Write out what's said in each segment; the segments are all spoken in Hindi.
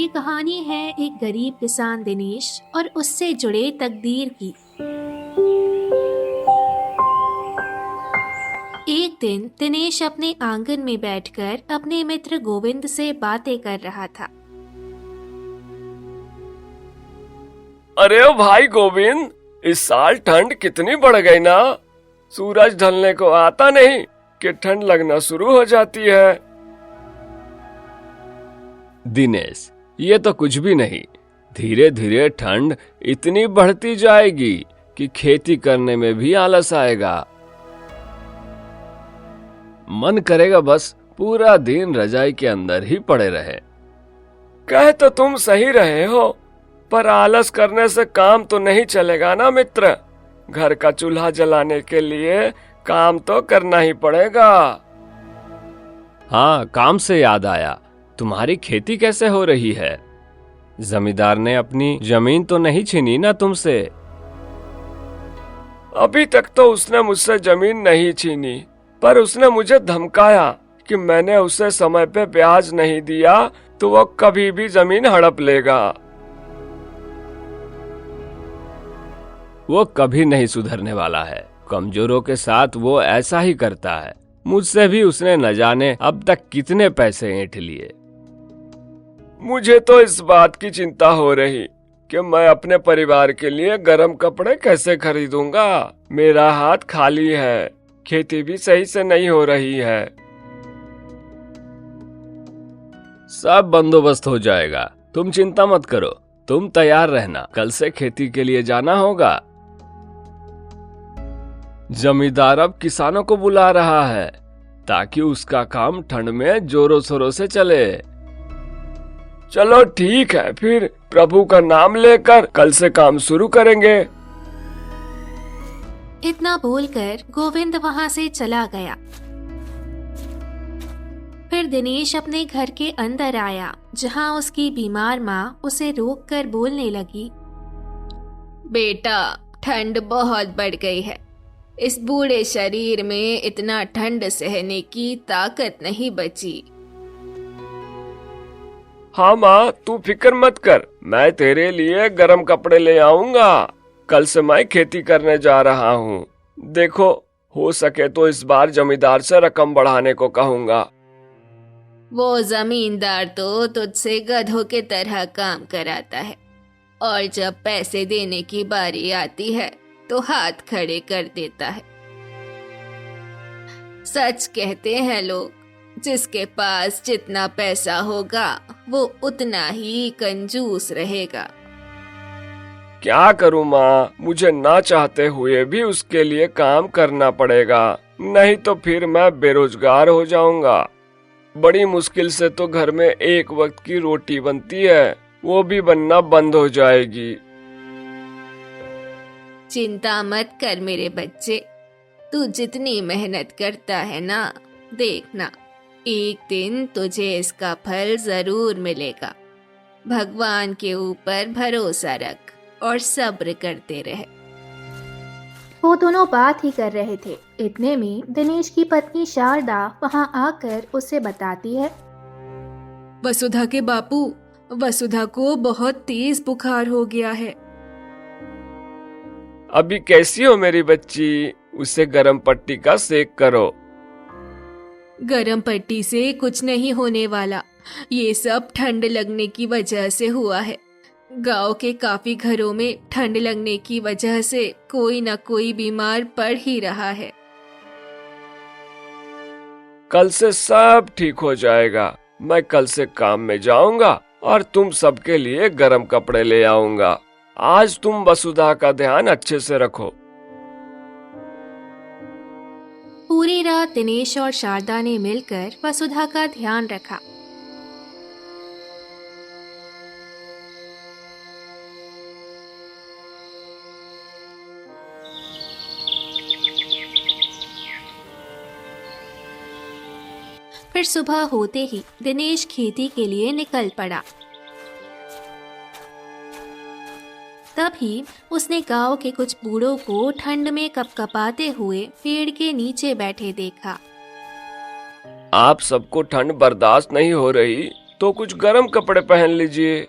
ये कहानी है एक गरीब किसान दिनेश और उससे जुड़े तकदीर की। एक दिन दिनेश अपने आंगन में बैठकर अपने मित्र गोविंद से बातें कर रहा था। अरे ओ भाई गोविंद, इस साल ठंड कितनी बढ़ गई ना। सूरज ढलने को आता नहीं कि ठंड लगना शुरू हो जाती है। दिनेश, ये तो कुछ भी नहीं। धीरे धीरे ठंड इतनी बढ़ती जाएगी कि खेती करने में भी आलस आएगा। मन करेगा बस पूरा दिन रजाई के अंदर ही पड़े रहे। कह तो तुम सही रहे हो, पर आलस करने से काम तो नहीं चलेगा ना मित्र। घर का चूल्हा जलाने के लिए काम तो करना ही पड़ेगा। हाँ, काम से याद आया, तुम्हारी खेती कैसे हो रही है? जमींदार ने अपनी जमीन तो नहीं छीनी ना तुमसे? अभी तक तो उसने मुझसे जमीन नहीं छीनी, पर उसने मुझे धमकाया कि मैंने उसे समय पे ब्याज नहीं दिया तो वो कभी भी जमीन हड़प लेगा। वो कभी नहीं सुधरने वाला है। कमजोरों के साथ वो ऐसा ही करता है। मुझसे भी उसने न जाने अब तक कितने पैसे ऐंठ लिए। मुझे तो इस बात की चिंता हो रही कि मैं अपने परिवार के लिए गर्म कपड़े कैसे खरीदूंगा। मेरा हाथ खाली है, खेती भी सही से नहीं हो रही है। सब बंदोबस्त हो जाएगा, तुम चिंता मत करो। तुम तैयार रहना, कल से खेती के लिए जाना होगा। जमींदार अब किसानों को बुला रहा है ताकि उसका काम ठंड में जोरों शोरों से चले। चलो ठीक है, फिर प्रभु का नाम लेकर कल से काम शुरू करेंगे। इतना बोलकर गोविंद वहां से चला गया। फिर दिनेश अपने घर के अंदर आया, जहां उसकी बीमार माँ उसे रोककर बोलने लगी। बेटा, ठंड बहुत बढ़ गई है। इस बूढ़े शरीर में इतना ठंड सहने की ताकत नहीं बची। हाँ माँ, तू फिक्र मत कर, मैं तेरे लिए गर्म कपड़े ले आऊंगा। कल से मैं खेती करने जा रहा हूँ। देखो, हो सके तो इस बार जमींदार से रकम बढ़ाने को कहूँगा। वो जमींदार तो तुझसे गधों के तरह काम कराता है, और जब पैसे देने की बारी आती है तो हाथ खड़े कर देता है। सच कहते हैं लोग, जिसके पास जितना पैसा होगा वो उतना ही कंजूस रहेगा। क्या करूँ माँ, मुझे ना चाहते हुए भी उसके लिए काम करना पड़ेगा, नहीं तो फिर मैं बेरोजगार हो जाऊंगा। बड़ी मुश्किल से तो घर में एक वक्त की रोटी बनती है, वो भी बनना बंद हो जाएगी। चिंता मत कर मेरे बच्चे, तू जितनी मेहनत करता है ना, देखना एक दिन तुझे इसका फल जरूर मिलेगा। भगवान के ऊपर भरोसा रख और सब्र करते रहे। वो दोनों बात ही कर रहे थे। इतने में दिनेश की पत्नी शारदा वहां आकर उसे बताती है। वसुधा के बापू, वसुधा को बहुत तेज बुखार हो गया है। अभी कैसी हो मेरी बच्ची? उसे गरम पट्टी का सेक करो। गरम पट्टी से कुछ नहीं होने वाला, ये सब ठंड लगने की वजह से हुआ है। गांव के काफी घरों में ठंड लगने की वजह से कोई न कोई बीमार पड़ ही रहा है। कल से सब ठीक हो जाएगा। मैं कल से काम में जाऊंगा और तुम सबके लिए गरम कपड़े ले आऊंगा। आज तुम वसुधा का ध्यान अच्छे से रखो। पूरी रात दिनेश और शारदा ने मिलकर वसुधा का ध्यान रखा। फिर सुबह होते ही दिनेश खेती के लिए निकल पड़ा। तभी उसने गांव के कुछ बूढ़ों को ठंड में कपकपाते हुए पेड़ के नीचे बैठे देखा। आप सबको ठंड बर्दाश्त नहीं हो रही, तो कुछ गर्म कपड़े पहन लीजिए।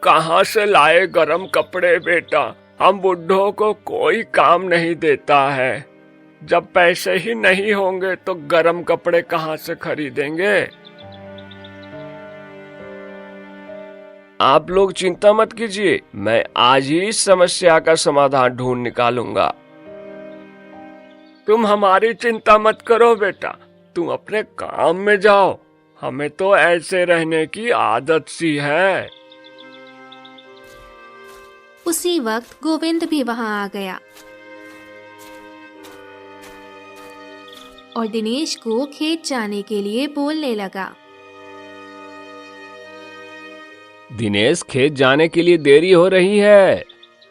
कहाँ से लाए गर्म कपड़े बेटा? हम बुड्ढों को कोई काम नहीं देता है। जब पैसे ही नहीं होंगे तो गर्म कपड़े कहाँ से खरीदेंगे? आप लोग चिंता मत कीजिए, मैं आज ही इस समस्या का समाधान ढूंढ निकालूंगा। तुम हमारी चिंता मत करो बेटा, तुम अपने काम में जाओ। हमें तो ऐसे रहने की आदत सी है। उसी वक्त गोविंद भी वहां आ गया और दिनेश को खेत जाने के लिए बोलने लगा। दिनेश, खेत जाने के लिए देरी हो रही है,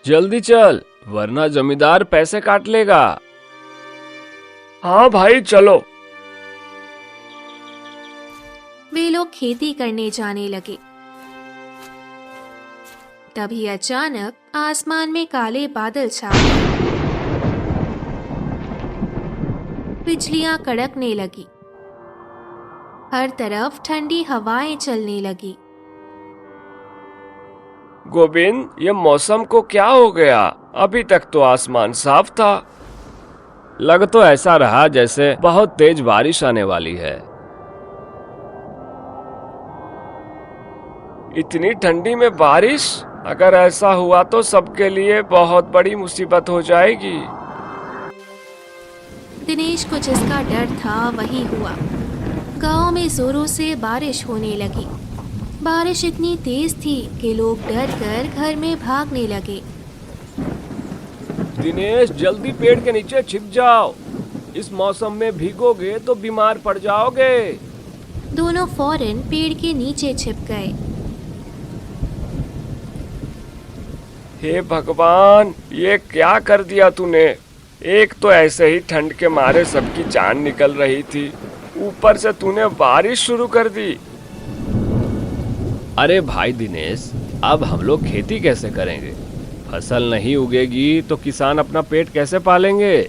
जल्दी चल वरना जमींदार पैसे काट लेगा। हाँ भाई चलो। वे लोग खेती करने जाने लगे। तभी अचानक आसमान में काले बादल छा गए। बिजलियां कड़कने लगी। हर तरफ ठंडी हवाएं चलने लगी। गोविंद, ये मौसम को क्या हो गया? अभी तक तो आसमान साफ था। लग तो ऐसा रहा जैसे बहुत तेज बारिश आने वाली है। इतनी ठंडी में बारिश? अगर ऐसा हुआ तो सबके लिए बहुत बड़ी मुसीबत हो जाएगी। दिनेश को जिसका डर था वही हुआ। गांव में जोरों से बारिश होने लगी। बारिश इतनी तेज थी कि लोग डर कर घर में भागने लगे। दिनेश, जल्दी पेड़ के नीचे छिप जाओ। इस मौसम में भीगोगे तो बीमार पड़ जाओगे। दोनों फौरन पेड़ के नीचे छिप गए। हे भगवान, ये क्या कर दिया तूने? एक तो ऐसे ही ठंड के मारे सबकी जान निकल रही थी, ऊपर से तूने बारिश शुरू कर दी। अरे भाई दिनेश, अब हम लोग खेती कैसे करेंगे? फसल नहीं उगेगी तो किसान अपना पेट कैसे पालेंगे?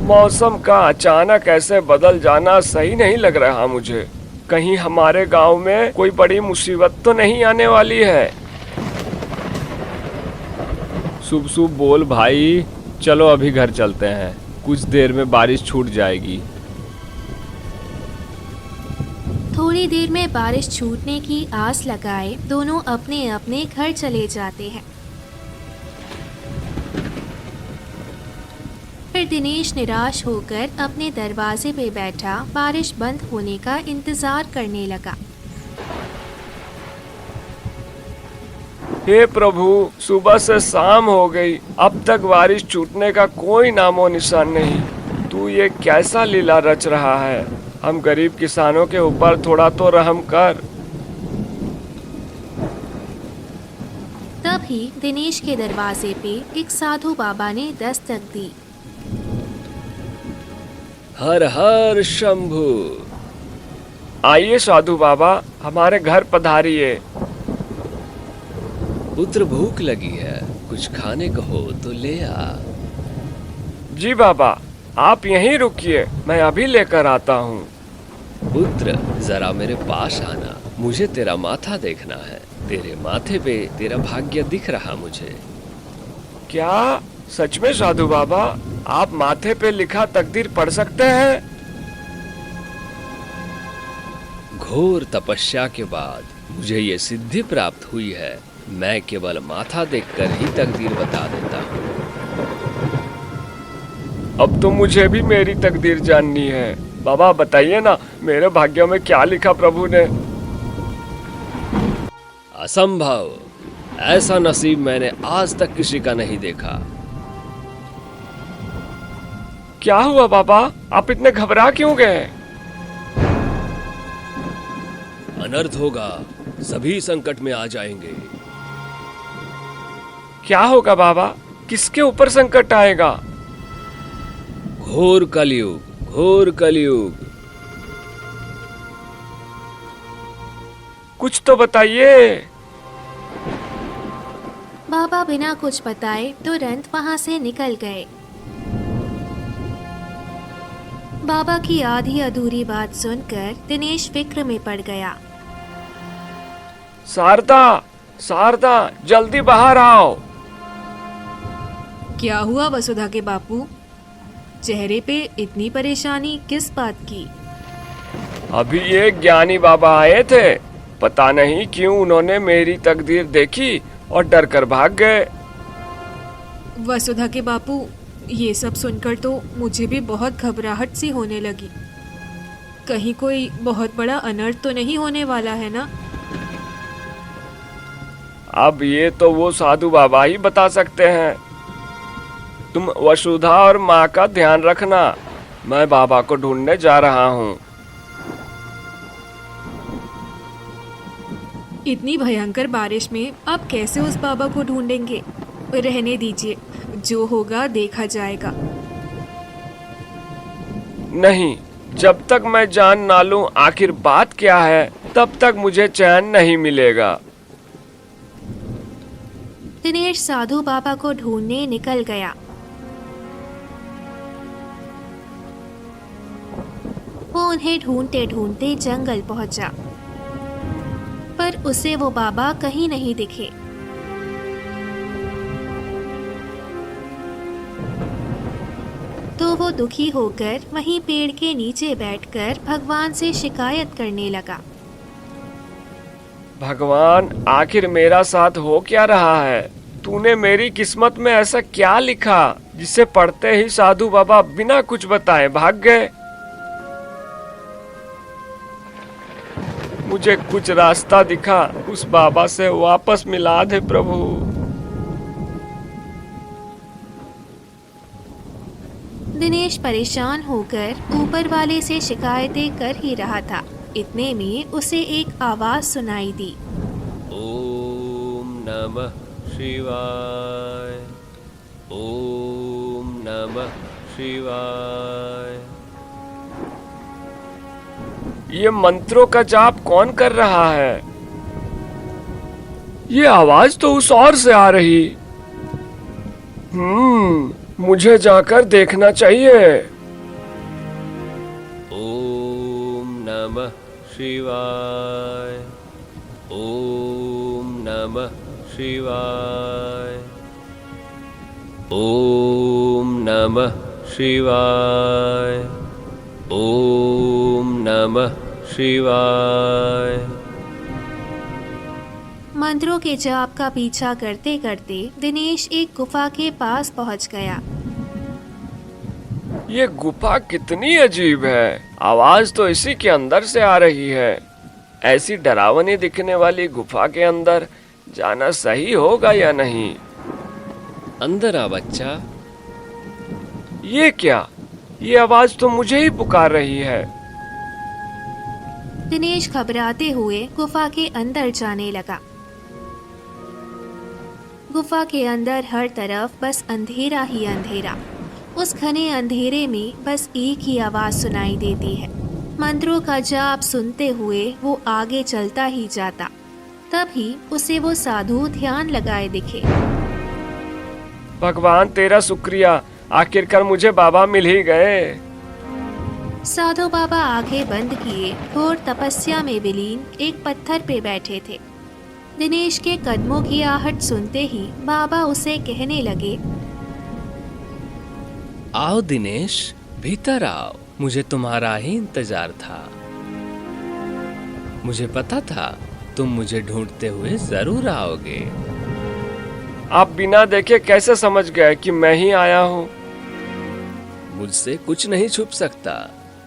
मौसम का अचानक ऐसे बदल जाना सही नहीं लग रहा मुझे। कहीं हमारे गांव में कोई बड़ी मुसीबत तो नहीं आने वाली है। शुभ शुभ बोल भाई, चलो अभी घर चलते हैं, कुछ देर में बारिश छूट जाएगी। थोड़ी देर में बारिश छूटने की आस लगाए दोनों अपने अपने घर चले जाते हैं। फिर दिनेश निराश होकर अपने दरवाजे पे बैठा बारिश बंद होने का इंतजार करने लगा। हे प्रभु, सुबह से शाम हो गई, अब तक बारिश छूटने का कोई नामो निशान नहीं। तू ये कैसा लीला रच रहा है? हम गरीब किसानों के ऊपर थोड़ा तो रहम कर। तभी दिनेश के दरवाजे पे एक साधु बाबा ने दस्तक दी। हर हर शंभु। आइए साधु बाबा, हमारे घर पधारिए। पुत्र, भूख लगी है, कुछ खाने को हो तो ले आ। जी बाबा, आप यहीं रुकिए, मैं अभी लेकर आता हूँ। पुत्र, जरा मेरे पास आना, मुझे तेरा माथा देखना है। तेरे माथे पे तेरा भाग्य दिख रहा मुझे। क्या सच में साधु बाबा, आप माथे पे लिखा तकदीर पढ़ सकते हैं? घोर तपस्या के बाद मुझे ये सिद्धि प्राप्त हुई है। मैं केवल माथा देखकर ही तकदीर बता देता हूँ। अब तो मुझे भी मेरी तकदीर जाननी है। बाबा बताइए ना, मेरे भाग्य में क्या लिखा प्रभु ने? असंभव, ऐसा नसीब मैंने आज तक किसी का नहीं देखा। क्या हुआ बाबा, आप इतने घबरा क्यों गए? अनर्थ होगा, सभी संकट में आ जाएंगे। क्या होगा बाबा, किसके ऊपर संकट आएगा? घोर कलयुग, घोर कलयुग। कुछ तो बताइए। बाबा बिना कुछ बताए तुरंत वहां से निकल गए। बाबा की आधी अधूरी बात सुनकर दिनेश फिक्र में पड़ गया। शारदा, शारदा, जल्दी बाहर आओ। क्या हुआ वसुधा के बापू? चेहरे पे इतनी परेशानी किस बात की? अभी एक ज्ञानी बाबा आए थे, पता नहीं क्यों उन्होंने मेरी तकदीर देखी और डर कर भाग गए। वसुधा के बापू, ये सब सुनकर तो मुझे भी बहुत घबराहट सी होने लगी। कहीं कोई बहुत बड़ा अनर्थ तो नहीं होने वाला है ना? अब ये तो वो साधु बाबा ही बता सकते हैं। तुम वसुधा और माँ का ध्यान रखना, मैं बाबा को ढूंढने जा रहा हूँ। इतनी भयंकर बारिश में आप कैसे उस बाबा को ढूंढेंगे? रहने दीजिए, जो होगा देखा जाएगा। नहीं, जब तक मैं जान ना लूं आखिर बात क्या है, तब तक मुझे चैन नहीं मिलेगा। दिनेश साधु बाबा को ढूंढने निकल गया। वो उन्हें ढूंढते ढूंढते जंगल पहुंचा, पर उसे वो बाबा कहीं नहीं दिखे। तो वो दुखी होकर वहीं पेड़ के नीचे बैठकर भगवान से शिकायत करने लगा। भगवान, आखिर मेरा साथ हो क्या रहा है? तूने मेरी किस्मत में ऐसा क्या लिखा जिसे पढ़ते ही साधु बाबा बिना कुछ बताए भाग गए? मुझे कुछ रास्ता दिखा, उस बाबा से वापस मिला दे प्रभु। दिनेश परेशान होकर ऊपर वाले से शिकायतें कर ही रहा था, इतने में उसे एक आवाज सुनाई दी। ओम नमः शिवाय, ओम नमः शिवाय। ये मंत्रों का जाप कौन कर रहा है? ये आवाज तो उस ओर से आ रही। मुझे जाकर देखना चाहिए। ओम नमः शिवाय, ओम नमः शिवाय, ओम नमः शिवाय, ओम नमः शिवाय। मंत्रों के जाप का पीछा करते करते दिनेश एक गुफा के पास पहुंच गया। ये गुफा कितनी अजीब है, आवाज तो इसी के अंदर से आ रही है। ऐसी डरावनी दिखने वाली गुफा के अंदर जाना सही होगा या नहीं? अंदर आ बच्चा। ये क्या? ये आवाज तो मुझे ही पुकार रही है। दिनेश घबराते हुए गुफा के अंदर जाने लगा। गुफा के अंदर हर तरफ बस अंधेरा ही अंधेरा। उस घने अंधेरे में बस एक ही आवाज सुनाई देती है। मंत्रों का जाप सुनते हुए वो आगे चलता ही जाता। तभी उसे वो साधु ध्यान लगाए दिखे। भगवान तेरा शुक्रिया, आखिरकार मुझे बाबा मिल ही गए। साधु बाबा आंखें बंद किए घोर तपस्या में विलीन एक पत्थर पे बैठे थे। दिनेश के कदमों की आहट सुनते ही बाबा उसे कहने लगे, आओ दिनेश, भीतर आओ, मुझे तुम्हारा ही इंतजार था। मुझे पता था तुम मुझे ढूंढते हुए जरूर आओगे। आप बिना देखे कैसे समझ गए कि मैं ही आया हूँ? मुझसे कुछ नहीं छुप सकता।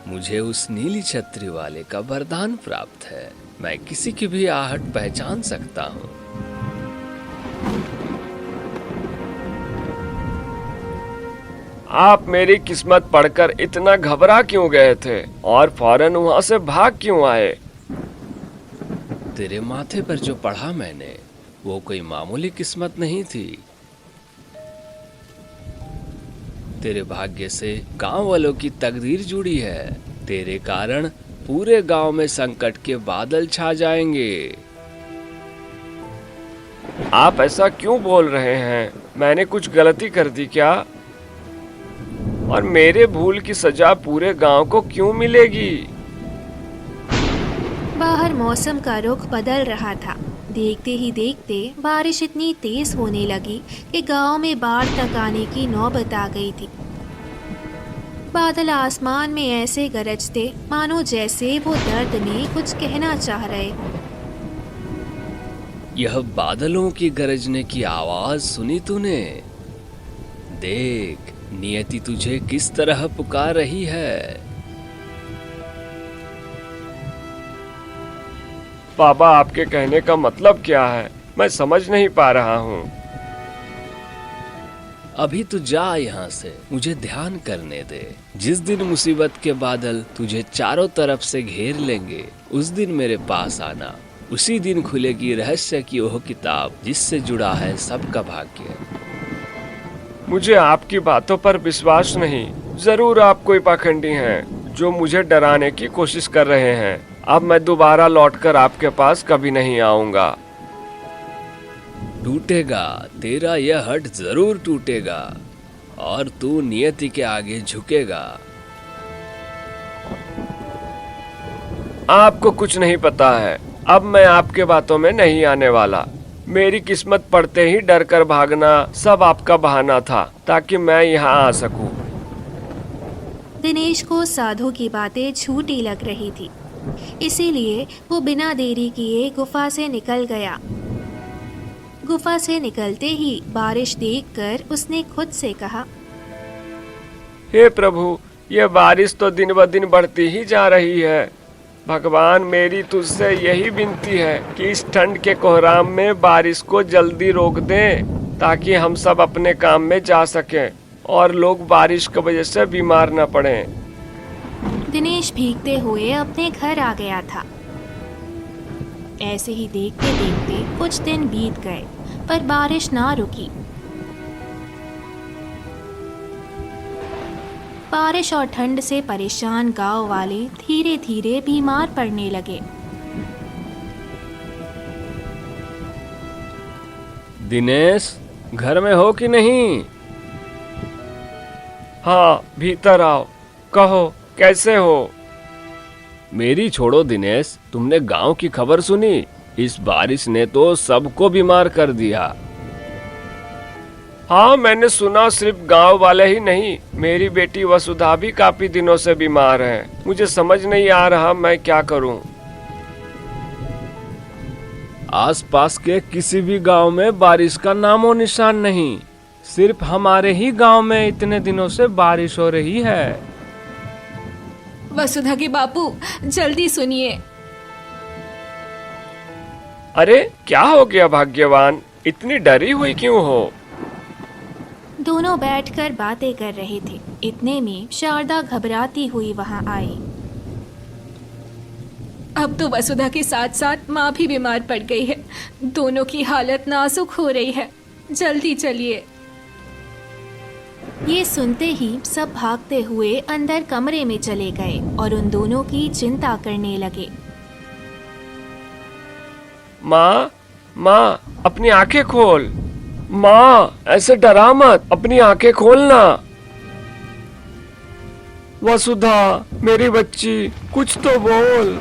मुझे उस नीली छतरी वाले का वरदान प्राप्त है। मैं किसी की भी आहट पहचान सकता हूँ। आप मेरी किस्मत पढ़कर इतना घबरा क्यों गए थे और फौरन वहां से भाग क्यों आए? तेरे माथे पर जो पढ़ा मैंने वो कोई मामूली किस्मत नहीं थी। तेरे भाग्य से गांव वालों की तकदीर जुड़ी है। तेरे कारण पूरे गांव में संकट के बादल छा जाएंगे। आप ऐसा क्यों बोल रहे हैं? मैंने कुछ गलती कर दी क्या? और मेरे भूल की सजा पूरे गांव को क्यों मिलेगी? बाहर मौसम का रुख बदल रहा था। देखते ही देखते बारिश इतनी तेज होने लगी कि गांव में बाढ़ तक आने की नौबत आ गई थी। बादल आसमान में ऐसे गरजते मानो जैसे वो दर्द में कुछ कहना चाह रहे हो। यह बादलों की गरजने की आवाज सुनी तूने? देख, नियति तुझे किस तरह पुकार रही है। बाबा, आपके कहने का मतलब क्या है? मैं समझ नहीं पा रहा हूँ। अभी तू जा यहाँ से, मुझे ध्यान करने दे। जिस दिन मुसीबत के बादल तुझे चारों तरफ से घेर लेंगे, उस दिन मेरे पास आना। उसी दिन खुलेगी रहस्य की वह किताब जिससे जुड़ा है सबका भाग्य। मुझे आपकी बातों पर विश्वास नहीं। जरूर आप कोई पाखंडी हैं जो मुझे डराने की कोशिश कर रहे हैं। अब मैं दोबारा लौटकर आपके पास कभी नहीं आऊंगा। टूटेगा, तेरा यह हट जरूर टूटेगा और तू नियति के आगे झुकेगा। आपको कुछ नहीं पता है। अब मैं आपके बातों में नहीं आने वाला। मेरी किस्मत पड़ते ही डर कर भागना सब आपका बहाना था ताकि मैं यहाँ आ सकूं। दिनेश को साधु की बातें झूठी लग रही थी, इसीलिए वो बिना देरी किए गुफा से निकल गया। गुफा से निकलते ही बारिश देखकर उसने खुद से कहा, हे प्रभु, ये बारिश तो दिन ब दिन बढ़ती ही जा रही है। भगवान, मेरी तुझसे यही विनती है कि इस ठंड के कोहराम में बारिश को जल्दी रोक दें ताकि हम सब अपने काम में जा सकें और लोग बारिश की वजह से बीमार न पड़ें। दिनेश भीगते हुए अपने घर आ गया था। ऐसे ही देखते देखते कुछ दिन बीत गए पर बारिश ना रुकी। बारिश और ठंड से परेशान गांव वाले धीरे धीरे बीमार पड़ने लगे। दिनेश, घर में हो कि नहीं? हाँ, भीतर आओ। कहो, कैसे हो? मेरी छोड़ो दिनेश, तुमने गांव की खबर सुनी? इस बारिश ने तो सबको बीमार कर दिया। हाँ, मैंने सुना। सिर्फ गांव वाले ही नहीं, मेरी बेटी वसुधा भी काफी दिनों से बीमार है। मुझे समझ नहीं आ रहा मैं क्या करूं। आसपास के किसी भी गांव में बारिश का नामो निशान नहीं। सिर्फ हमारे ही गांव में इतने दिनों से बारिश हो रही है। वसुधा के बापू, जल्दी सुनिए। अरे, क्या हो गया भाग्यवान? इतनी डरी हुई क्यों हो? दोनों बैठकर बातें कर रहे थे। इतने में शारदा घबराती हुई वहां आई। अब तो वसुधा के साथ साथ माँ भी बीमार पड़ गई है। दोनों की हालत नाजुक हो रही है। जल्दी चलिए। ये सुनते ही सब भागते हुए अंदर कमरे में चले गए और उन दोनों की चिंता करने लगे। माँ, माँ, अपनी आंखें खोल। माँ, ऐसे डरा मत, अपनी आंखें खोलना। वसुधा, मेरी बच्ची, कुछ तो बोल।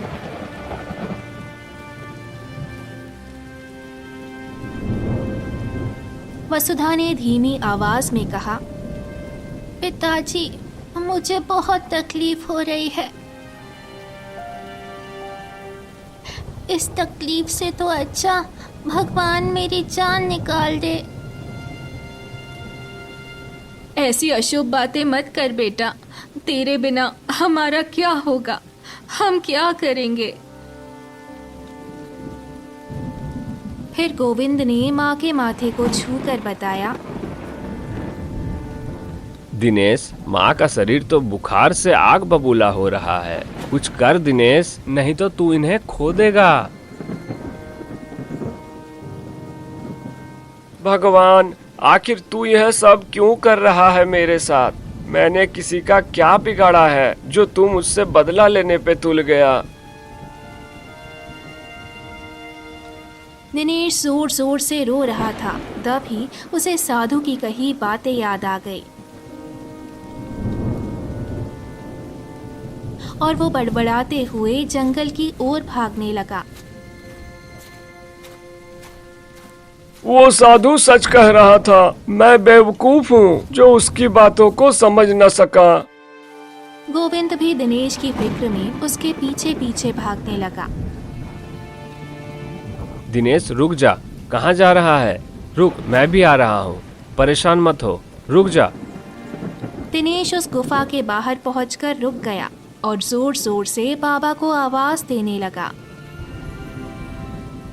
वसुधा ने धीमी आवाज में कहा, पिताजी, मुझे बहुत तकलीफ हो रही है। इस तकलीफ से तो अच्छा भगवान मेरी जान निकाल दे। ऐसी अशुभ बातें मत कर बेटा। तेरे बिना हमारा क्या होगा? हम क्या करेंगे? फिर गोविंद ने माँ के माथे को छूकर बताया, दिनेश, माँ का शरीर तो बुखार से आग बबूला हो रहा है। कुछ कर दिनेश, नहीं तो तू इन्हें खो देगा। भगवान, आखिर तू यह सब क्यों कर रहा है मेरे साथ? मैंने किसी का क्या बिगाड़ा है जो तू मुझसे बदला लेने पे तुल गया? दिनेश जोर जोर से रो रहा था। तभी उसे साधु की कही बातें याद आ गई। और वो बड़बड़ाते हुए जंगल की ओर भागने लगा। वो साधु सच कह रहा था। मैं बेवकूफ हूँ जो उसकी बातों को समझ न सका। गोविंद भी दिनेश की फिक्र में उसके पीछे पीछे भागने लगा। दिनेश रुक जा, कहाँ जा रहा है? रुक, मैं भी आ रहा हूँ, परेशान मत हो, रुक जा। दिनेश उस गुफा के बाहर पहुंचकर रुक गया और जोर जोर से बाबा को आवाज देने लगा।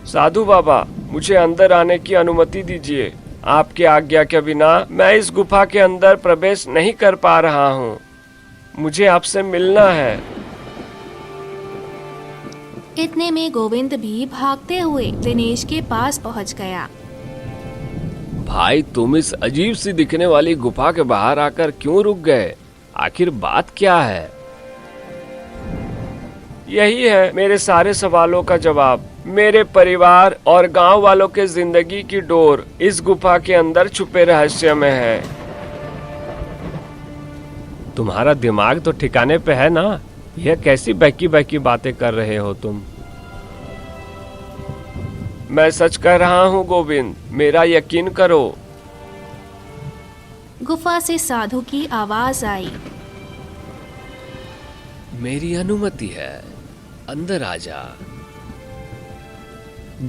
साधु बाबा, मुझे अंदर आने की अनुमति दीजिए। आपकी आज्ञा के बिना मैं इस गुफा के अंदर प्रवेश नहीं कर पा रहा हूँ। मुझे आपसे मिलना है। इतने में गोविंद भी भागते हुए दिनेश के पास पहुंच गया। भाई, तुम इस अजीब सी दिखने वाली गुफा के बाहर आकर क्यों रुक गए? आखिर बात क्या है? यही है मेरे सारे सवालों का जवाब। मेरे परिवार और गांव वालों के जिंदगी की डोर इस गुफा के अंदर छुपे रहस्य में है। तुम्हारा दिमाग तो ठिकाने पे है ना? यह कैसी बहकी बहकी बातें कर रहे हो तुम? मैं सच कह रहा हूँ गोविंद, मेरा यकीन करो। गुफा से साधु की आवाज आई। मेरी अनुमति है, अंदर आ जा।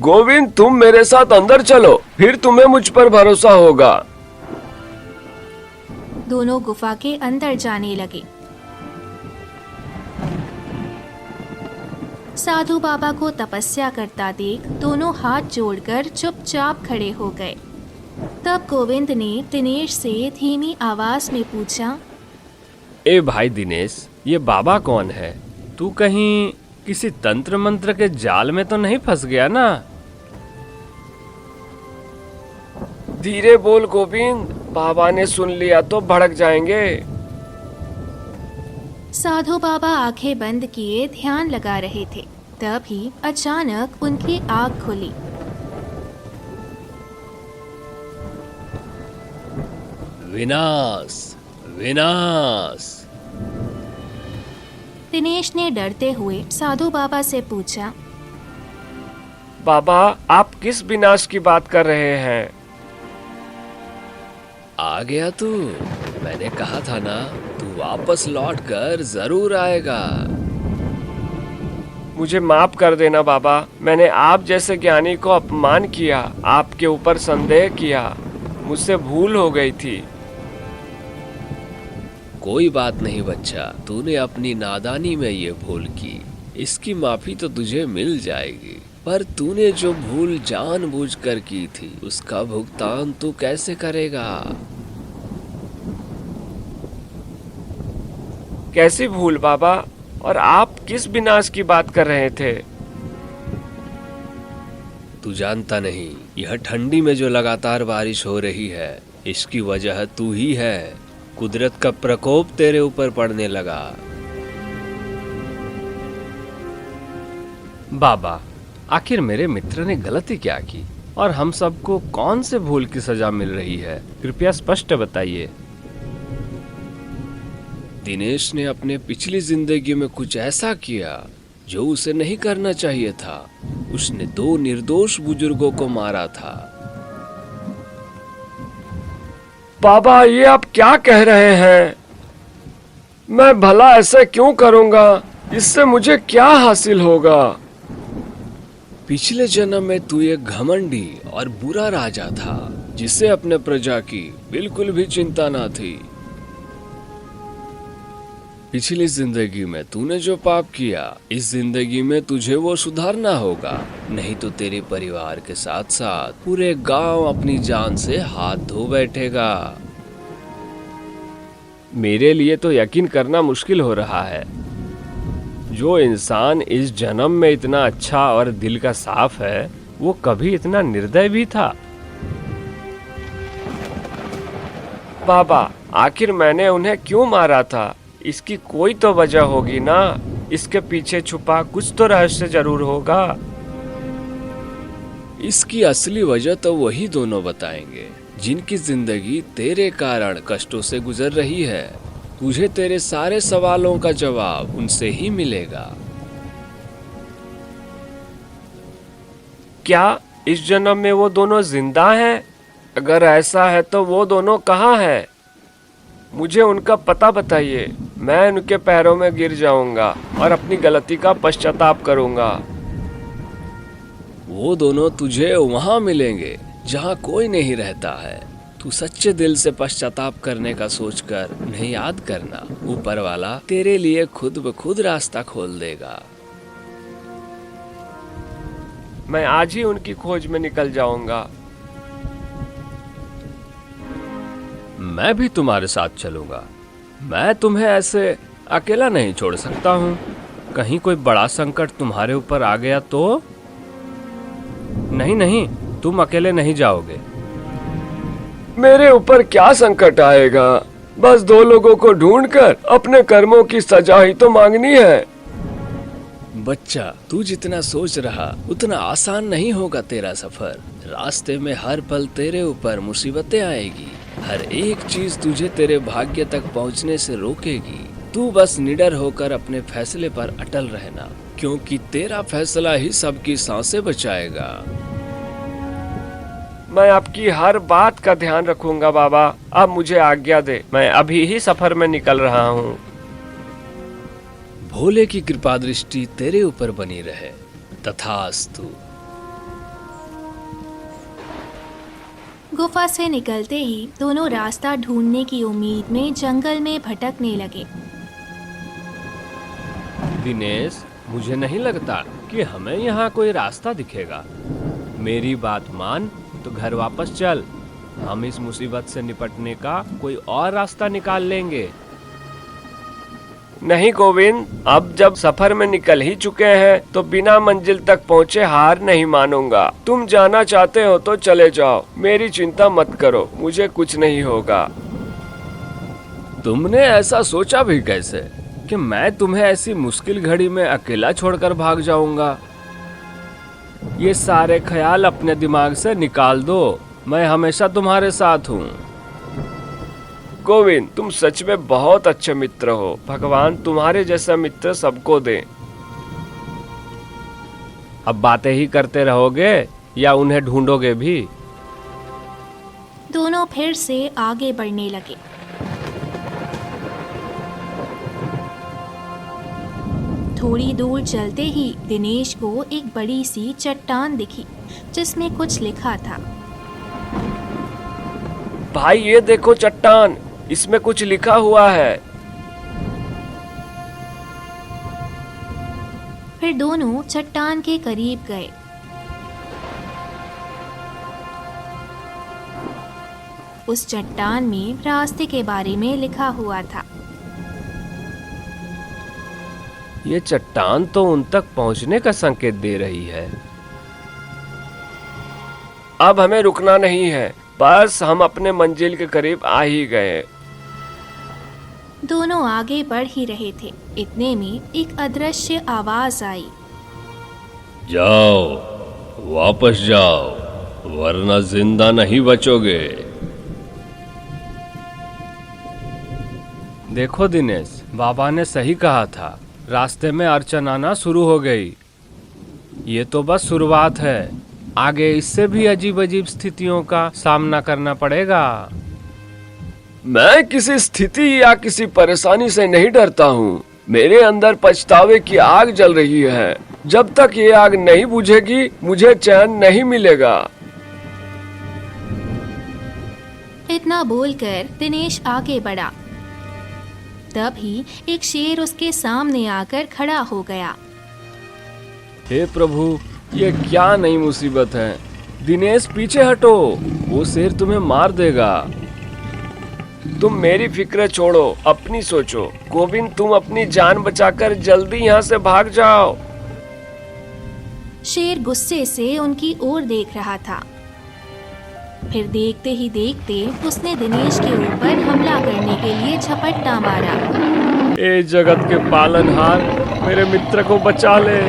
गोविंद, तुम मेरे साथ अंदर चलो, फिर तुम्हें मुझ पर भरोसा होगा। दोनों गुफा के अंदर जाने लगे। साधु बाबा को तपस्या करता देख दोनों हाथ जोड़कर चुपचाप खड़े हो गए। तब गोविंद ने दिनेश से धीमी आवाज में पूछा, ए भाई दिनेश, ये बाबा कौन है? तू कहीं किसी तंत्र मंत्र के जाल में तो नहीं फंस गया ना? धीरे बोल गोविंद, बाबा ने सुन लिया तो भड़क जाएंगे। साधु बाबा आंखें बंद किए ध्यान लगा रहे थे। तभी अचानक उनकी आंख खुली। विनाश, विनाश। दिनेश ने डरते हुए साधु बाबा से पूछा, बाबा, आप किस विनाश की बात कर रहे हैं? आ गया तू? मैंने कहा था ना, तू वापस लौट कर जरूर आएगा। मुझे माफ कर देना बाबा, मैंने आप जैसे ज्ञानी को अपमान किया, आपके ऊपर संदेह किया, मुझसे भूल हो गई थी। कोई बात नहीं बच्चा, तूने अपनी नादानी में ये भूल की, इसकी माफी तो तुझे मिल जाएगी। पर तूने जो भूल जानबूझकर की थी, उसका भुगतान तू कैसे करेगा? कैसी भूल बाबा? और आप किस विनाश की बात कर रहे थे? तू जानता नहीं, यह ठंडी में जो लगातार बारिश हो रही है, इसकी वजह तू ही है। कुदरत का प्रकोप तेरे ऊपर पड़ने लगा। बाबा, आखिर मेरे मित्र ने गलती क्या की और हम सबको कौन से भूल की सजा मिल रही है? कृपया स्पष्ट बताइए। दिनेश ने अपने पिछली जिंदगी में कुछ ऐसा किया जो उसे नहीं करना चाहिए था। उसने 2 निर्दोष बुजुर्गों को मारा था। बाबा, ये आप क्या कह रहे हैं? मैं भला ऐसा क्यों करूंगा? इससे मुझे क्या हासिल होगा? पिछले जन्म में तू एक घमंडी और बुरा राजा था, जिसे अपने प्रजा की बिल्कुल भी चिंता न थी। पिछली जिंदगी में तूने जो पाप किया, इस जिंदगी में तुझे वो सुधारना होगा, नहीं तो तेरे परिवार के साथ साथ पूरे गांव अपनी जान से हाथ धो बैठेगा। मेरे लिए तो यकीन करना मुश्किल हो रहा है। जो इंसान इस जन्म में इतना अच्छा और दिल का साफ है, वो कभी इतना निर्दय भी था? बाबा, आखिर मैंने उन्हें क्यों मारा था? इसकी कोई तो वजह होगी ना। इसके पीछे छुपा कुछ तो रहस्य जरूर होगा। इसकी असली वजह तो वही दोनों बताएंगे, जिनकी जिंदगी तेरे कारण कष्टों से गुजर रही है। तुझे तेरे सारे सवालों का जवाब उनसे ही मिलेगा। क्या इस जन्म में वो दोनों जिंदा हैं? अगर ऐसा है तो वो दोनों कहाँ हैं? मुझे उनका पता बताइए। मैं उनके पैरों में गिर जाऊंगा और अपनी गलती का पश्चाताप करूंगा। वो दोनों तुझे वहां मिलेंगे जहां कोई नहीं रहता है। तू सच्चे दिल से पश्चाताप करने का सोचकर उन्हें याद करना। ऊपर वाला तेरे लिए खुद ब खुद रास्ता खोल देगा। मैं आज ही उनकी खोज में निकल जाऊंगा। मैं भी तुम्हारे साथ चलूंगा। मैं तुम्हें ऐसे अकेला नहीं छोड़ सकता हूँ। कहीं कोई बड़ा संकट तुम्हारे ऊपर आ गया तो? नहीं नहीं, तुम अकेले नहीं जाओगे। मेरे ऊपर क्या संकट आएगा? बस दो लोगों को ढूंढकर अपने कर्मों की सजा ही तो मांगनी है। बच्चा, तू जितना सोच रहा उतना आसान नहीं होगा तेरा सफर। रास्ते में हर पल तेरे ऊपर मुसीबतें आएगी। हर एक चीज तुझे तेरे भाग्य तक पहुंचने से रोकेगी। तू बस निडर होकर अपने फैसले पर अटल रहना, क्योंकि तेरा फैसला ही सबकी सांसें बचाएगा। मैं आपकी हर बात का ध्यान रखूंगा बाबा। अब मुझे आज्ञा दे, मैं अभी ही सफर में निकल रहा हूँ। भोले की कृपा दृष्टि तेरे ऊपर बनी रहे। तथास्तु। गुफा से निकलते ही दोनों रास्ता ढूंढने की उम्मीद में जंगल में भटकने लगे। दिनेश, मुझे नहीं लगता कि हमें यहाँ कोई रास्ता दिखेगा। मेरी बात मान तो घर वापस चल। हम इस मुसीबत से निपटने का कोई और रास्ता निकाल लेंगे। नहीं गोविंद, अब जब सफर में निकल ही चुके हैं तो बिना मंजिल तक पहुँचे हार नहीं मानूंगा। तुम जाना चाहते हो तो चले जाओ, मेरी चिंता मत करो, मुझे कुछ नहीं होगा। तुमने ऐसा सोचा भी कैसे कि मैं तुम्हें ऐसी मुश्किल घड़ी में अकेला छोड़कर भाग जाऊंगा? ये सारे ख्याल अपने दिमाग से निकाल दो। मैं हमेशा तुम्हारे साथ हूँ। गोविंद, तुम सच में बहुत अच्छे मित्र हो। भगवान तुम्हारे जैसा मित्र सबको दे। अब बातें ही करते रहोगे या उन्हें ढूंढोगे भी? दोनों फिर से आगे बढ़ने लगे। थोड़ी दूर चलते ही दिनेश को एक बड़ी सी चट्टान दिखी जिसमें कुछ लिखा था। भाई ये देखो चट्टान, इसमें कुछ लिखा हुआ है। फिर दोनों चट्टान के करीब गए। उस चट्टान में रास्ते के बारे में लिखा हुआ था। ये चट्टान तो उन तक पहुंचने का संकेत दे रही है। अब हमें रुकना नहीं है, बस हम अपने मंजिल के करीब आ ही गए। दोनों आगे बढ़ ही रहे थे, इतने में एक अदृश्य आवाज आई। जाओ, वापस जाओ, वरना जिंदा नहीं बचोगे। देखो दिनेश, बाबा ने सही कहा था। रास्ते में अड़चन आना शुरू हो गई। ये तो बस शुरुआत है, आगे इससे भी अजीब अजीब स्थितियों का सामना करना पड़ेगा। मैं किसी स्थिति या किसी परेशानी से नहीं डरता हूँ। मेरे अंदर पछतावे की आग जल रही है। जब तक ये आग नहीं बुझेगी मुझे चैन नहीं मिलेगा। इतना बोलकर दिनेश आगे बढ़ा। तभी एक शेर उसके सामने आकर खड़ा हो गया। हे प्रभु, ये क्या नई मुसीबत है। दिनेश पीछे हटो, वो शेर तुम्हें मार देगा। तुम मेरी फिक्र छोड़ो, अपनी सोचो। गोविंद, तुम अपनी जान बचाकर जल्दी यहाँ से भाग जाओ। शेर गुस्से से उनकी ओर देख रहा था। फिर देखते ही देखते उसने दिनेश के ऊपर हमला करने के लिए झपट्टा मारा। ए जगत के पालनहार, मेरे मित्र को बचा ले।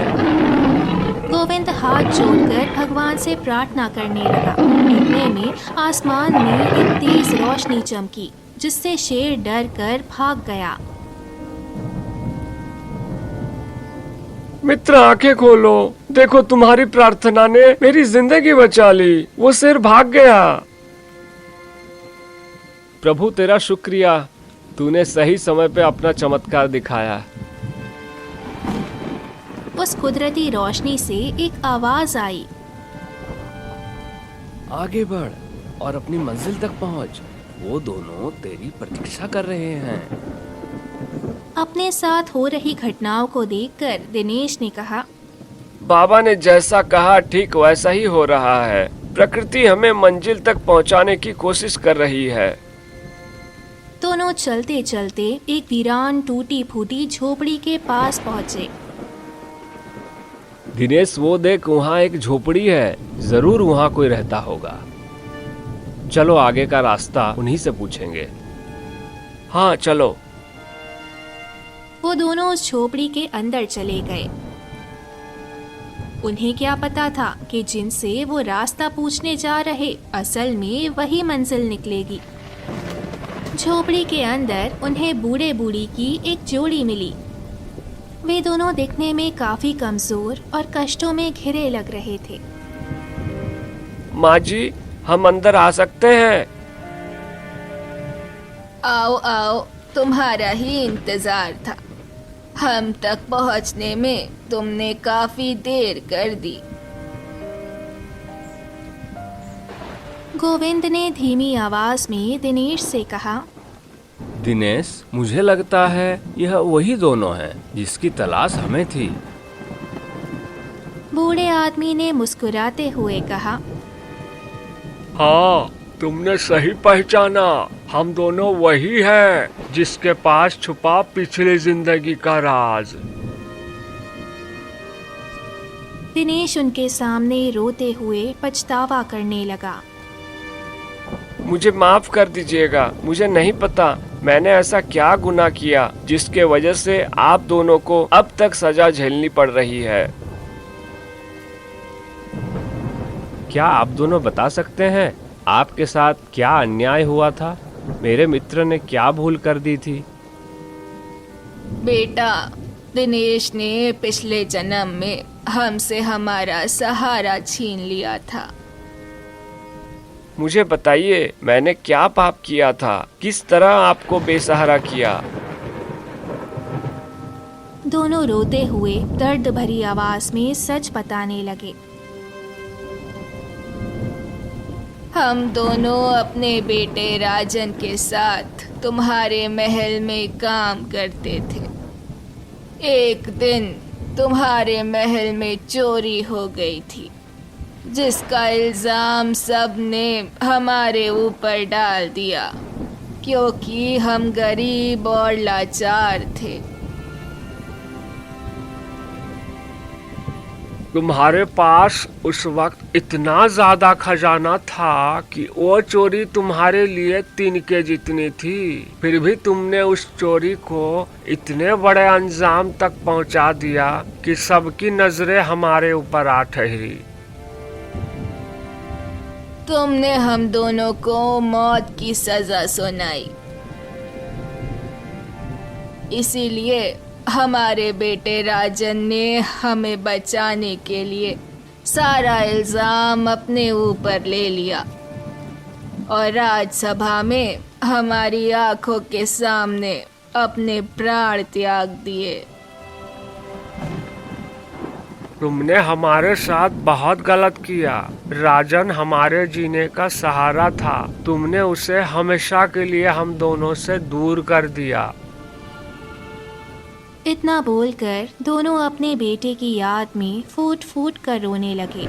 गोविंद हाथ जोड़कर भगवान से प्रार्थना करने लगा। इतने में आसमान में एक तेज रोशनी चमकी। जिससे शेर डर कर भाग गया। मित्र आंखें खोलो, देखो तुम्हारी प्रार्थना ने मेरी जिंदगी बचा ली, वो शेर भाग गया। प्रभु तेरा शुक्रिया, तूने सही समय पे अपना चमत्कार दिखाया। उस कुदरती रोशनी से एक आवाज आई, आगे बढ़ और अपनी मंजिल तक पहुंच, वो दोनों तेरी प्रतीक्षा कर रहे हैं। अपने साथ हो रही घटनाओं को देखकर दिनेश ने कहा, बाबा ने जैसा कहा ठीक वैसा ही हो रहा है। प्रकृति हमें मंजिल तक पहुंचाने की कोशिश कर रही है। दोनों चलते चलते एक वीरान टूटी फूटी झोपड़ी के पास पहुंचे। दिनेश वो देख, वहाँ एक झोपड़ी है, जरूर वहाँ कोई रहता होगा। चलो आगे का रास्ता उन्हीं से पूछेंगे। हाँ चलो। वो दोनों उस झोपड़ी के अंदर चले गए। उन्हें क्या पता था कि जिनसे वो रास्ता पूछने जा रहे असल में वही मंजिल निकलेगी। झोपड़ी के अंदर उन्हें बूढ़े बूढ़ी की एक जोड़ी मिली। वे दोनों दिखने में काफी कमजोर और कष्टों में घिरे लग रहे थे। माँ जी, हम अंदर आ सकते हैं? आओ आओ, तुम्हारा ही इंतजार था। हम तक पहुंचने में तुमने काफी देर कर दी। गोविंद ने धीमी आवाज में दिनेश से कहा, दिनेश, मुझे लगता है यह वही दोनों हैं जिसकी तलाश हमें थी। बूढ़े आदमी ने मुस्कुराते हुए कहा, हाँ, तुमने सही पहचाना। हम दोनों वही हैं जिसके पास छुपा पिछली जिंदगी का राज। दिनेश उनके सामने रोते हुए पछतावा करने लगा। मुझे माफ कर दीजिएगा, मुझे नहीं पता मैंने ऐसा क्या गुनाह किया जिसके वजह से आप दोनों को अब तक सजा झेलनी पड़ रही है। क्या आप दोनों बता सकते हैं आपके साथ क्या अन्याय हुआ था? मेरे मित्र ने क्या भूल कर दी थी? बेटा, दिनेश ने पिछले जन्म में हमसे हमारा सहारा छीन लिया था। मुझे बताइए, मैंने क्या पाप किया था? किस तरह आपको बेसहारा किया? दोनों रोते हुए दर्द भरी आवाज में सच बताने लगे। हम दोनों अपने बेटे राजन के साथ तुम्हारे महल में काम करते थे। एक दिन तुम्हारे महल में चोरी हो गई थी, जिसका इल्जाम सबने हमारे ऊपर डाल दिया, क्योंकि हम गरीब और लाचार थे। तुम्हारे पास उस वक्त इतना ज्यादा खजाना था कि वो चोरी तुम्हारे लिए तिनके जितनी थी, फिर भी तुमने उस चोरी को इतने बड़े अंजाम तक पहुंचा दिया कि सबकी नजरें हमारे ऊपर आ ठहरी। तुमने हम दोनों को मौत की सजा सुनाई, इसीलिए हमारे बेटे राजन ने हमें बचाने के लिए सारा इल्जाम अपने ऊपर ले लिया और राजसभा में हमारी आंखों के सामने अपने प्राण त्याग दिए। तुमने हमारे साथ बहुत गलत किया। राजन हमारे जीने का सहारा था, तुमने उसे हमेशा के लिए हम दोनों से दूर कर दिया। इतना बोलकर दोनों अपने बेटे की याद में फूट फूट कर रोने लगे।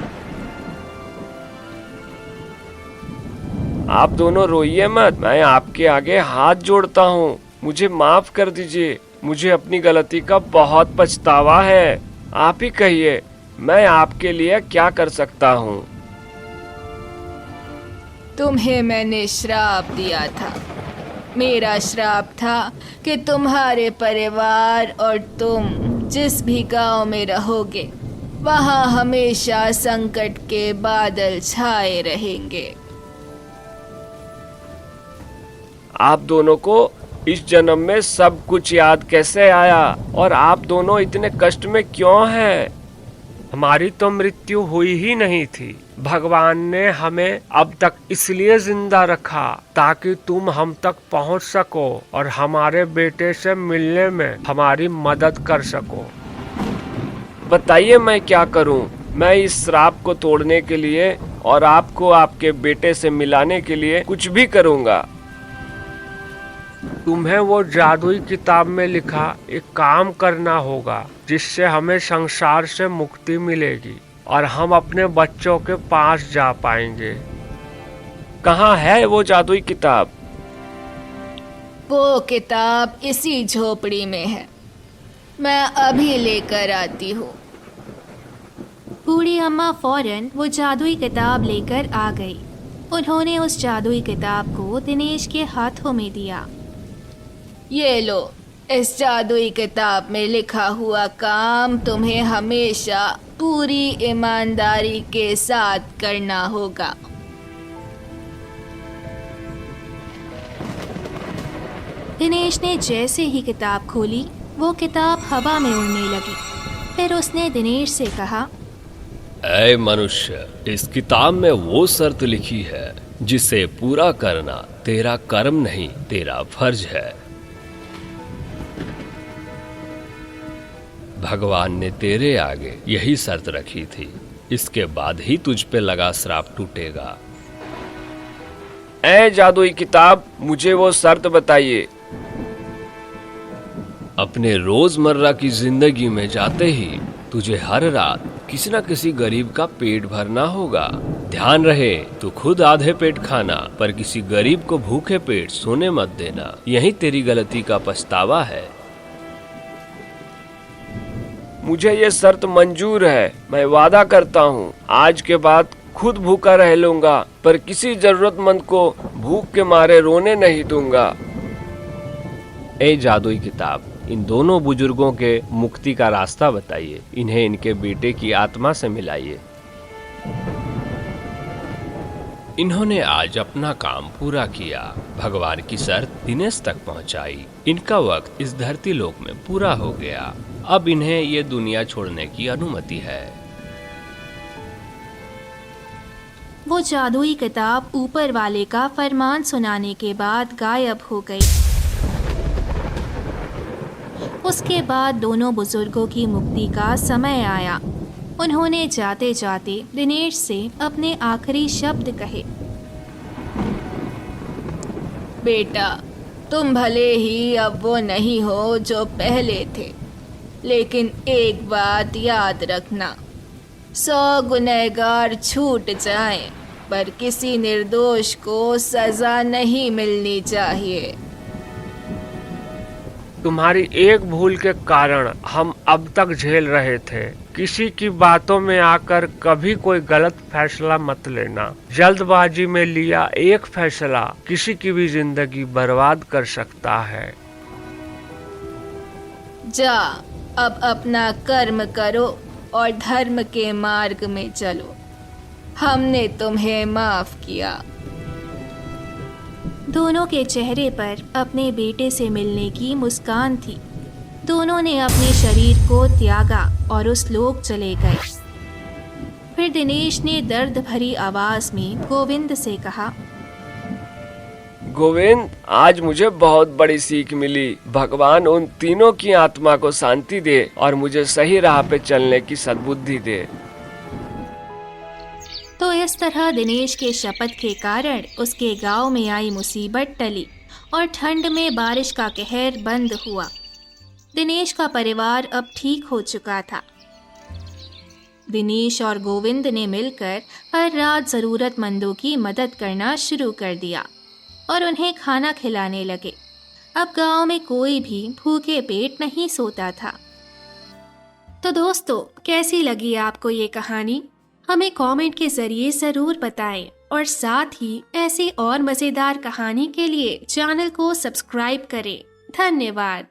आप दोनों रोइए मत, मैं आपके आगे हाथ जोड़ता हूँ। मुझे माफ कर दीजिए, मुझे अपनी गलती का बहुत पछतावा है। आप ही कहिए, मैं आपके लिए क्या कर सकता हूँ? तुम्हें मैंने श्राप दिया था। मेरा श्राप था कि तुम्हारे परिवार और तुम जिस भी गांव में रहोगे, वहां हमेशा संकट के बादल छाए रहेंगे। आप दोनों को इस जन्म में सब कुछ याद कैसे आया और आप दोनों इतने कष्ट में क्यों हैं? हमारी तो मृत्यु हुई ही नहीं थी। भगवान ने हमें अब तक इसलिए जिंदा रखा ताकि तुम हम तक पहुंच सको और हमारे बेटे से मिलने में हमारी मदद कर सको। बताइए मैं क्या करूं? मैं इस श्राप को तोड़ने के लिए और आपको आपके बेटे से मिलाने के लिए कुछ भी करूंगा। तुम्हें वो जादुई किताब में लिखा एक काम करना होगा जिससे हमें संसार से मुक्ति मिलेगी और हम अपने बच्चों के पास जा पाएंगे। कहाँ है वो जादुई किताब? वो किताब इसी झोपड़ी में है, मैं अभी लेकर आती हूँ। बूढ़ी अम्मा फौरन वो जादुई किताब लेकर आ गई। उन्होंने उस जादुई किताब को दिनेश के हाथों में दिया। ये लो, इस जादुई किताब में लिखा हुआ काम तुम्हें हमेशा पूरी ईमानदारी के साथ करना होगा। दिनेश ने जैसे ही किताब खोली वो किताब हवा में उड़ने लगी। फिर उसने दिनेश से कहा, ऐ मनुष्य, इस किताब में वो शर्त लिखी है जिसे पूरा करना तेरा कर्म नहीं तेरा फर्ज है। भगवान ने तेरे आगे यही शर्त रखी थी, इसके बाद ही तुझ पे लगा श्राप टूटेगा। ऐ जादुई किताब, मुझे वो शर्त बताइए। अपने रोजमर्रा की जिंदगी में जाते ही तुझे हर रात किसी न किसी गरीब का पेट भरना होगा। ध्यान रहे, तू खुद आधे पेट खाना, पर किसी गरीब को भूखे पेट सोने मत देना। यही तेरी गलती का पछतावा है। मुझे ये शर्त मंजूर है। मैं वादा करता हूँ आज के बाद खुद भूखा रह लूंगा, पर किसी जरूरतमंद को भूख के मारे रोने नहीं दूंगा। ए जादुई किताब, इन दोनों बुजुर्गों के मुक्ति का रास्ता बताइए। इन्हें इनके बेटे की आत्मा से मिलाइए। इन्होंने आज अपना काम पूरा किया, भगवान की शर्त दिनेश तक पहुंचाई। इनका वक्त इस धरती लोक में पूरा हो गया। अब इन्हें ये दुनिया छोड़ने की अनुमति है। वो जादुई किताब ऊपर वाले का फरमान सुनाने के बाद गायब हो गई। उसके बाद दोनों बुजुर्गों की मुक्ति का समय आया। उन्होंने जाते जाते दिनेश से अपने आखिरी शब्द कहे। बेटा, तुम भले ही अब वो नहीं हो जो पहले थे, लेकिन एक बात याद रखना, 100 गुनहगार छूट जाएं, पर किसी निर्दोष को सजा नहीं मिलनी चाहिए। तुम्हारी एक भूल के कारण हम अब तक झेल रहे थे। किसी की बातों में आकर कभी कोई गलत फैसला मत लेना। जल्दबाजी में लिया एक फैसला किसी की भी जिंदगी बर्बाद कर सकता है। जा, अब अपना कर्म करो और धर्म के मार्ग में चलो। हमने तुम्हें माफ किया। दोनों के चेहरे पर अपने बेटे से मिलने की मुस्कान थी। दोनों ने अपने शरीर को त्यागा और उस लोक चले गए। फिर दिनेश ने दर्द भरी आवाज में गोविंद से कहा, गोविंद, आज मुझे बहुत बड़ी सीख मिली। भगवान उन तीनों की आत्मा को शांति दे और मुझे सही राह पे चलने की सद्बुद्धि दे। तो इस तरह दिनेश के शपथ के कारण उसके गांव में आई मुसीबत टली और ठंड में बारिश का कहर बंद हुआ। दिनेश का परिवार अब ठीक हो चुका था। दिनेश और गोविंद ने मिलकर हर रात ज़रूरतमंदों की मदद करना शुरू कर दिया और उन्हें खाना खिलाने लगे। अब गांव में कोई भी भूखे पेट नहीं सोता था। तो दोस्तों, कैसी लगी आपको ये कहानी? हमें कमेंट के जरिए ज़रूर बताएं और साथ ही ऐसी और मज़ेदार कहानी के लिए चैनल को सब्सक्राइब करें। धन्यवाद।